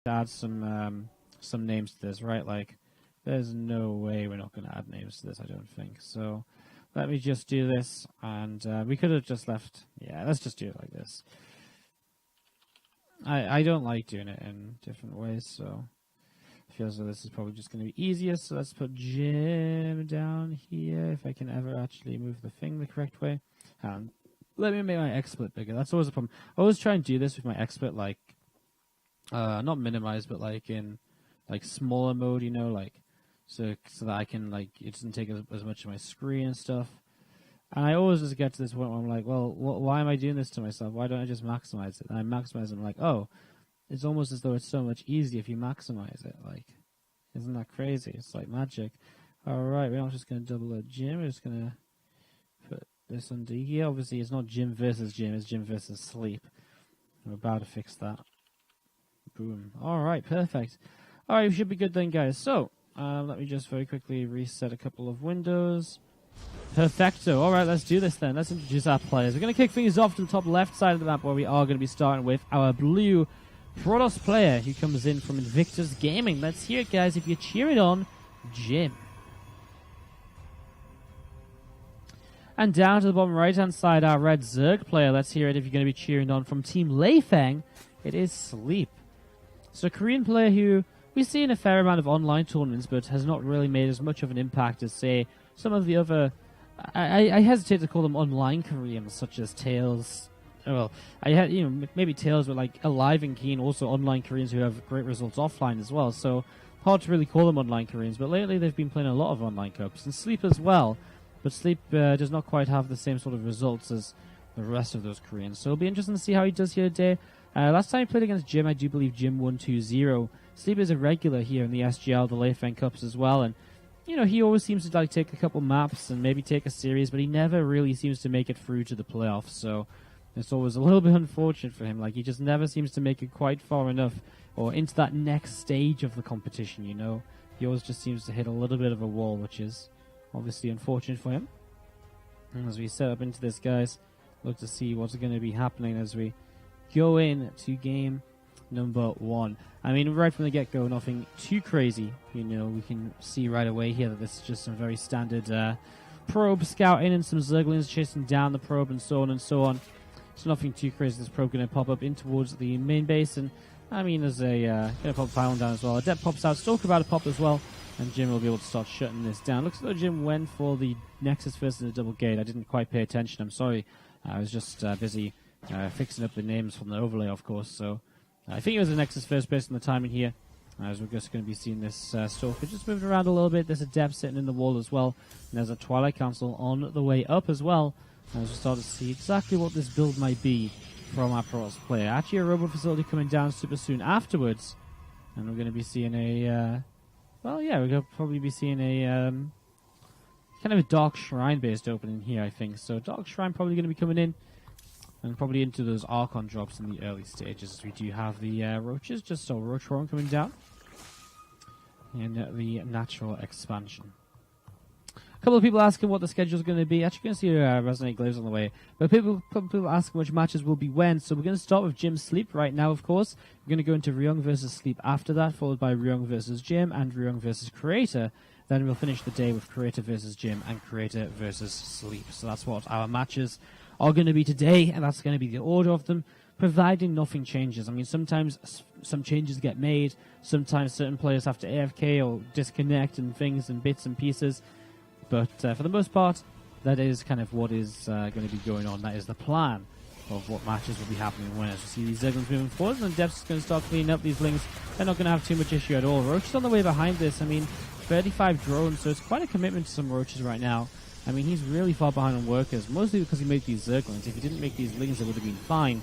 add some names to this, right? Like, there's no way we're not going to add names to this, I don't think. So let me just do this, and we could have just left. Yeah, let's just do it like this. I don't like doing it in different ways, so I feel as though this is probably just going to be easier. So let's put Jim down here, if I can ever actually move the thing the correct way. Let me make my XSplit bigger. That's always a problem. I always try and do this with my XSplit, like, not minimize, but like in like smaller mode, you know, like so that I can, like, it doesn't take as much of my screen and stuff. And I always just get to this point where I'm like, well, why am I doing this to myself? Why don't I just maximize it? And I maximize it, and I'm like, oh, it's almost as though it's so much easier if you maximize it. Like, isn't that crazy? It's like magic. All right, we're not just going to double a Jim. We're just going to put this under here. Obviously, it's not Jim versus Jim. It's Jim versus Sleep. I'm about to fix that. Boom. All right, perfect. All right, we should be good then, guys. So, let me just very quickly reset a couple of windows. Perfecto. All right, let's do this then. Let's introduce our players. We're going to kick things off to the top left side of the map, where we are going to be starting with our blue Protoss player who comes in from Invictus Gaming. Let's hear it, guys, if you're cheering on Jim. And down to the bottom right-hand side, our red Zerg player. Let's hear it if you're going to be cheering on from Team Leifeng. It is Sleep. So a Korean player who we see in a fair amount of online tournaments, but has not really made as much of an impact as, say, some of the other... I hesitate to call them online Koreans, such as Tails. Well, I had, you know, maybe Tails, but like Alive and Keen, also online Koreans who have great results offline as well. So hard to really call them online Koreans. But lately they've been playing a lot of online cups, and Sleep as well. But Sleep does not quite have the same sort of results as the rest of those Koreans. So it'll be interesting to see how he does here today. Last time he played against Jim, I do believe Jim won 2-0. Sleep is a regular here in the SGL, the Leifeng Cups as well, and you know, he always seems to like take a couple maps and maybe take a series, but he never really seems to make it through to the playoffs. So it's always a little bit unfortunate for him. Like, he just never seems to make it quite far enough or into that next stage of the competition, you know. He always just seems to hit a little bit of a wall, which is obviously unfortunate for him. And as we set up into this, guys, look to see what's going to be happening as we go in to game number 1. I mean, right from the get-go, nothing too crazy. You know, we can see right away here that this is just some very standard probe scouting and some Zerglings chasing down the probe and so on and so on. So nothing too crazy. This probe going to pop up in towards the main base, and I mean, there's a going to pop a pylon down as well. Adept pops out, Stalker about to pop as well, and Jim will be able to start shutting this down. Looks as though Jim went for the Nexus first in the double gate. I didn't quite pay attention. I'm sorry. I was just busy fixing up the names from the overlay, of course. So I think it was the Nexus first based on the timing here. As we're just going to be seeing this Stalker just moving around a little bit. There's a Adept sitting in the wall as well. And there's a Twilight Council on the way up as well. As we start to see exactly what this build might be from our Protoss player. Actually, a robot facility coming down super soon afterwards. And we're going to be seeing a... well, yeah, we're going to probably be seeing a... kind of a Dark Shrine-based opening here, I think. So Dark Shrine probably going to be coming in. And probably into those Archon drops in the early stages. We do have the Roaches, just so Roach Roaring coming down. And the natural expansion. A couple of people asking what the schedule is going to be. Actually, going to see Resonate Glaives on the way. But people asking which matches will be when. So we're going to start with Jim Sleep right now, of course. We're going to go into Ryung versus Sleep after that, followed by Ryung versus Jim and Ryung versus Creator. Then we'll finish the day with Creator versus Jim and Creator versus Sleep. So that's what our matches are going to be today, and that's going to be the order of them, providing nothing changes. I mean, sometimes some changes get made, sometimes certain players have to AFK or disconnect and things and bits and pieces, but for the most part, that is kind of what is going to be going on. That is the plan of what matches will be happening when. As you see these Zerglings moving forward, and Depth's going to start cleaning up these Lings. They're not going to have too much issue at all. Roach is on the way behind this. I mean, 35 drones, so it's quite a commitment to some Roaches right now. I mean, he's really far behind on workers, mostly because he made these Zerglings. If he didn't make these Lings, it would have been fine.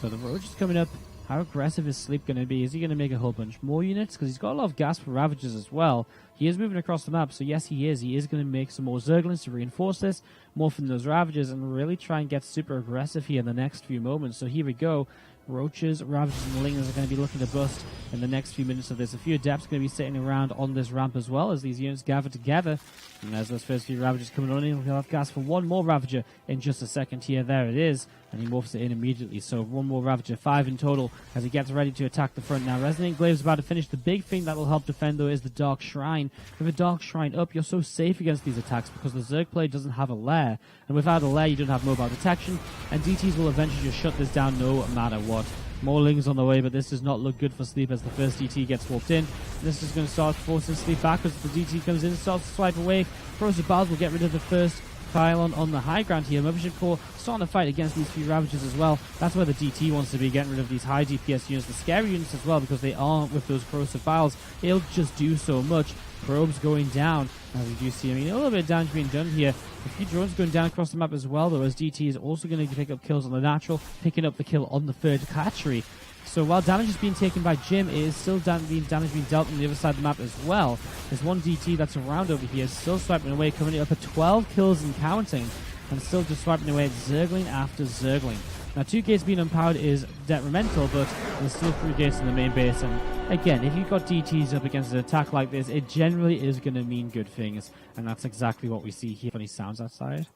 So the Roach is coming up. How aggressive is Sleep going to be? Is he going to make a whole bunch more units? Because he's got a lot of gas for Ravagers as well. He is moving across the map, so yes, he is. He is going to make some more Zerglings to reinforce this, more from those Ravagers, and really try and get super aggressive here in the next few moments. So here we go. Roaches, Ravagers, and Lings are going to be looking to bust in the next few minutes of this. A few Adepts going to be sitting around on this ramp as well as these units gather together. And as those first few Ravagers coming on in, we'll have gas for one more Ravager in just a second here. There it is. And he morphs it in immediately. So one more Ravager, 5 in total, as he gets ready to attack the front. Now Resonant Glaive's about to finish. The big thing that will help defend, though, is the Dark Shrine. With a Dark Shrine up, you're so safe against these attacks because the Zerg player doesn't have a lair. And without a lair, you don't have mobile detection. And DTs will eventually just shut this down no matter what. More Lings on the way, but this does not look good for Sleep as the first DT gets warped in. This is going to start forcing Sleep backwards. The DT comes in, starts to swipe away. Corrosive Bowels will get rid of the first pylon on the high ground here. Mothership Core starting to fight against these few Ravagers as well. That's where the DT wants to be, getting rid of these high DPS units, the scary units as well, because they aren't with those Corrosive Bowels. It'll just do so much. Probes going down, as we do see. I mean, a little bit of damage being done here. A few drones going down across the map as well, though, as DT is also going to pick up kills on the natural, picking up the kill on the third hatchery. So while damage is being taken by Jim, it is still damage being dealt on the other side of the map as well. There's one DT that's around over here, still swiping away, coming up at 12 kills and counting, and still just swiping away at Zergling after Zergling. Now, 2 gates being unpowered is detrimental, but there's still 3 gates in the main base. And again, if you've got DTs up against an attack like this, it generally is going to mean good things. And that's exactly what we see here. Funny sounds outside.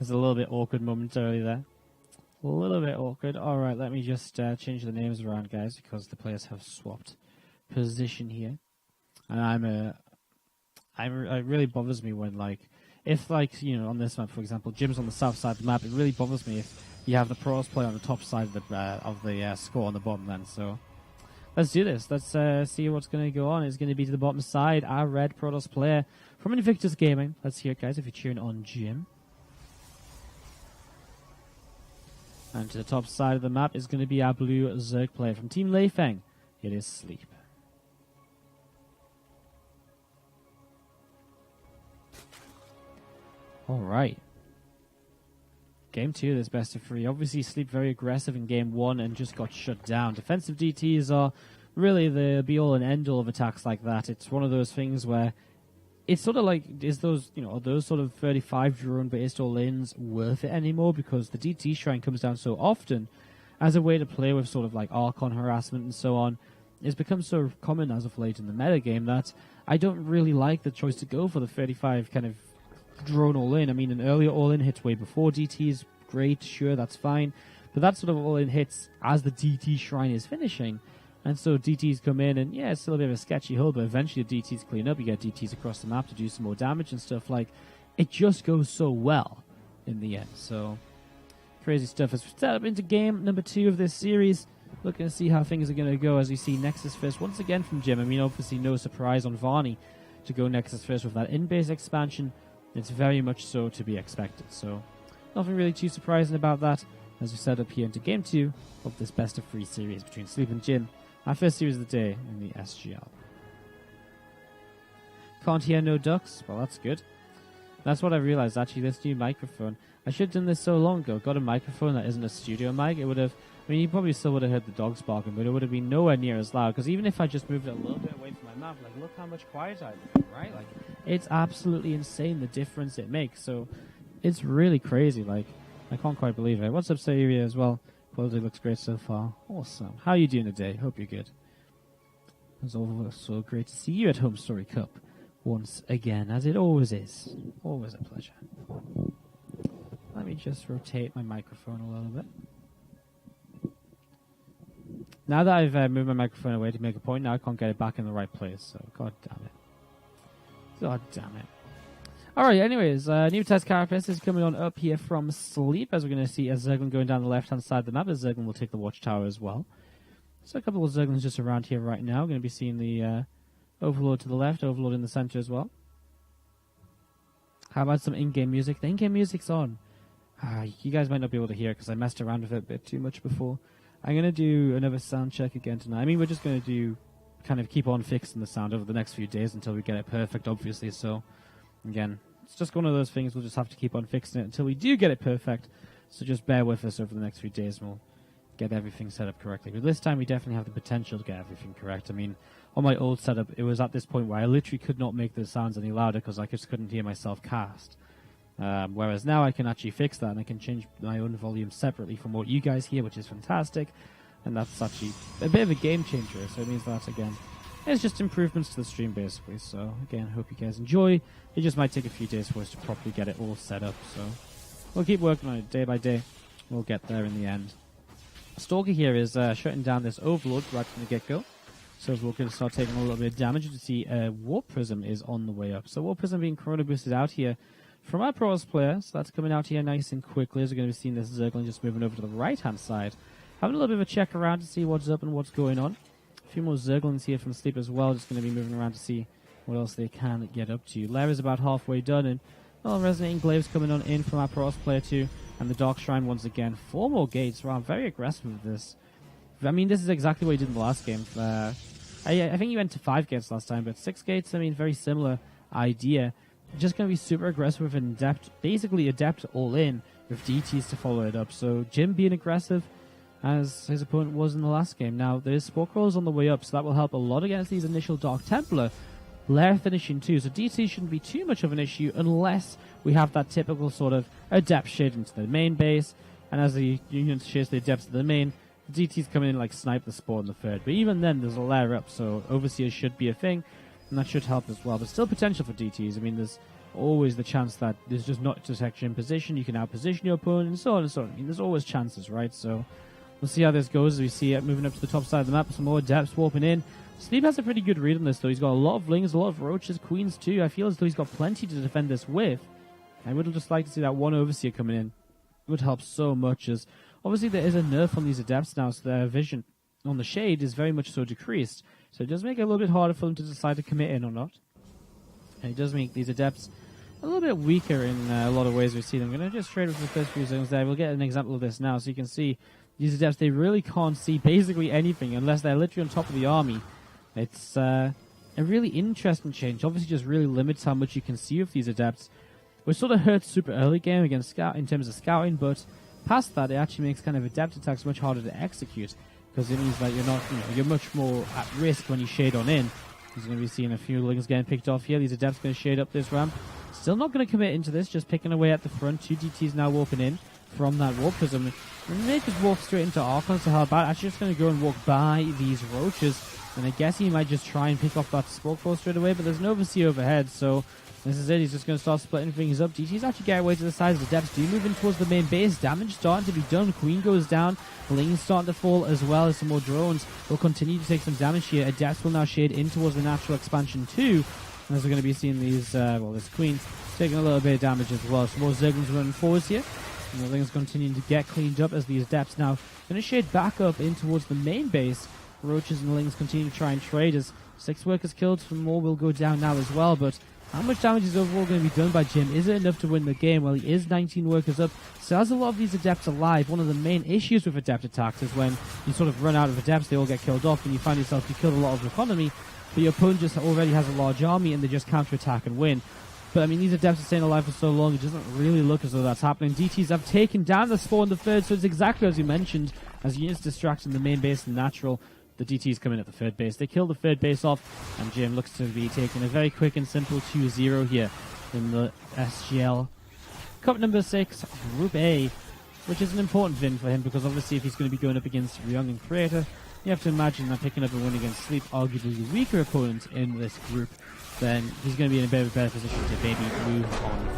There's a little bit awkward momentarily there. A little bit awkward. Alright, let me just change the names around, guys, because the players have swapped position here. And it really bothers me when, like, if, like, you know, on this map, for example, Jim's on the south side of the map, it really bothers me if you have the pros player on the top side of the score on the bottom then. So let's do this. Let's see what's going to go on. It's going to be to the bottom side, our red Protoss player from Invictus Gaming. Let's hear it, guys, if you're cheering on Jim. And to the top side of the map is going to be our blue Zerg player from Team Leifeng. It is Sleep. Alright. Game 2 of this best of 3. Obviously, Sleep very aggressive in Game 1 and just got shut down. Defensive DTs are really the be-all and end-all of attacks like that. It's one of those things where it's sort of like, is those, you know, are those sort of 35 drone-based all-ins worth it anymore? Because the DT Shrine comes down so often as a way to play with sort of like Archon harassment and so on. It's become so common as of late in the metagame that I don't really like the choice to go for the 35 kind of drone all-in. I mean, an earlier all-in hits way before DT's great, sure, that's fine. But that sort of all-in hits as the DT Shrine is finishing. And so DTs come in, and yeah, it's still a bit of a sketchy hull, but eventually the DTs clean up. You get DTs across the map to do some more damage and stuff. Like, it just goes so well in the end. So, crazy stuff. As we step up into game number 2 of this series, looking to see how things are going to go as we see Nexus first once again from Jim. I mean, obviously no surprise on Varney to go Nexus first with that in-base expansion. It's very much so to be expected. So, nothing really too surprising about that as we set up here into game 2 of this best of 3 series between Sleep and Jim. Our first series of the day in the SGL. Can't hear no ducks? Well, that's good. That's what I realized, actually, this new microphone. I should have done this so long ago. Got a microphone that isn't a studio mic. It would have, I mean, you probably still would have heard the dogs barking, but it would have been nowhere near as loud. Because even if I just moved it a little bit away from my mouth, like, look how much quieter I become, right? Like, it's absolutely insane the difference it makes. So, it's really crazy. Like, I can't quite believe it. What's up, Sayuri, as well? Quality looks great so far. Awesome. How are you doing today? Hope you're good. It's also great to see you at Home Story Cup once again, as it always is. Always a pleasure. Let me just rotate my microphone a little bit. Now that I've moved my microphone away to make a point, now I can't get it back in the right place, so god damn it. God damn it. Alright, anyways, new test carapace is coming on up here from Sleep, as we're going to see a Zerglin going down the left-hand side of the map. A Zerglin will take the watchtower as well. So a couple of Zerglins just around here right now. We're going to be seeing the Overlord to the left, Overlord in the center as well. How about some in-game music? The in-game music's on. You guys might not be able to hear it because I messed around with it a bit too much before. I'm going to do another sound check again tonight. I mean, we're just going to do kind of keep on fixing the sound over the next few days until we get it perfect, obviously, so... Again, it's just one of those things. We'll just have to keep on fixing it until we do get it perfect. So just bear with us over the next few days and we'll get everything set up correctly. But this time we definitely have the potential to get everything correct. I mean, on my old setup, it was at this point where I literally could not make the sounds any louder because I just couldn't hear myself cast. Whereas now I can actually fix that and I can change my own volume separately from what you guys hear, which is fantastic. And that's actually a bit of a game changer. So it means that, again, it's just improvements to the stream, basically. So, again, hope you guys enjoy. It just might take a few days for us to properly get it all set up. So, we'll keep working on it day by day. We'll get there in the end. Stalker here is shutting down this Overlord right from the get-go. So we're going to start taking a little bit of damage. You can see Warp Prism is on the way up. So Warp Prism being Chrono boosted out here from our Pros player. So that's coming out here nice and quickly as we're going to be seeing this Zergling just moving over to the right-hand side. Having a little bit of a check around to see what's up and what's going on. A few more Zerglings here from Sleep as well. Just going to be moving around to see what else they can get up to. Lair is about halfway done, and Resonating Glaives coming on in from our Pros player too. And the Dark Shrine once again. 4 more gates. Wow, I'm very aggressive with this. I mean, this is exactly what he did in the last game. I think he went to 5 gates last time, but 6 gates, I mean, very similar idea. Just going to be super aggressive with an Adept, basically Adept all in, with DTs to follow it up. So Jim being aggressive, as his opponent was in the last game. Now, there's Spore Crawlers on the way up, so that will help a lot against these initial Dark Templar. Lair finishing too, so DT shouldn't be too much of an issue unless we have that typical sort of Adept shade into the main base, and as the units chase the Adepts to the main, the DT's coming in like snipe the Spore in the third. But even then, there's a Lair up, so Overseer should be a thing, and that should help as well. But still potential for DTs. I mean, there's always the chance that there's just not detection in position, you can out-position your opponent, and so on and so on. I mean, there's always chances, right? So we'll see how this goes as we see it moving up to the top side of the map. Some more Adepts warping in. Sleep has a pretty good read on this, though. He's got a lot of Lings, a lot of Roaches, Queens too. I feel as though he's got plenty to defend this with. I would just like to see that one Overseer coming in. It would help so much, as obviously there is a nerf on these Adepts now, so their vision on the shade is very much so decreased. So it does make it a little bit harder for them to decide to commit in or not. And it does make these Adepts a little bit weaker in a lot of ways we see them. I'm going to just trade with the first few zones there. We'll get an example of this now, so you can see these Adepts, they really can't see basically anything unless they're literally on top of the army. It's a really interesting change. Obviously just really limits how much you can see with these Adepts. Which sort of hurts super early game against Scout in terms of scouting, but past that it actually makes kind of Adept attacks much harder to execute, because it means that you're not, you're much more at risk when you shade on in. He's going to be seeing a few Lings getting picked off here. These Adepts going to shade up this ramp. Still not going to commit into this, just picking away at the front. 2 DTs now warping in from that Warp Prism. And they may just walk straight into Archons to help out. Actually just going to go and walk by these Roaches. And I guess he might just try and pick off that Spore Crawl straight away, but there's no Overseer overhead, so this is it. He's just going to start splitting things up. DT's actually get away to the sides. The Adepts do move in towards the main base. Damage starting to be done. Queen goes down. Ling's starting to fall as well as some more drones will continue to take some damage here. Adepts will now shade in towards the natural expansion too. And as we're going to be seeing these, this Queen taking a little bit of damage as well. Some more Zerglings running forwards here. And the Ling's continuing to get cleaned up as these Adepts now going to shade back up in towards the main base. Roaches and Lings continue to try and trade as 6 workers killed. Some more will go down now as well, but how much damage is overall going to be done by Jim? Is it enough to win the game? Well, he is 19 workers up, so has a lot of these Adepts alive. One of the main issues with Adept attacks is when you sort of run out of Adepts, they all get killed off, and you find yourself you killed a lot of economy, but your opponent just already has a large army, and they just counter-attack and win. But, I mean, these Adepts are staying alive for so long, it doesn't really look as though that's happening. DTs have taken down the Spore in the third, so it's exactly as you mentioned, as units distracting the main base and natural. The DTs come in at the third base. They kill the third base off, and Jim looks to be taking a very quick and simple 2-0 here in the SGL Cup number 6 Group A, which is an important win for him, because obviously if he's going to be going up against Young and Creator, you have to imagine that picking up a win against Sleep, arguably the weaker opponent in this group, then he's going to be in a bit of a better position to maybe move on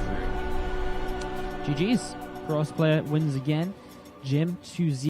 through. GG's. Cross player wins again. Jim 2-0.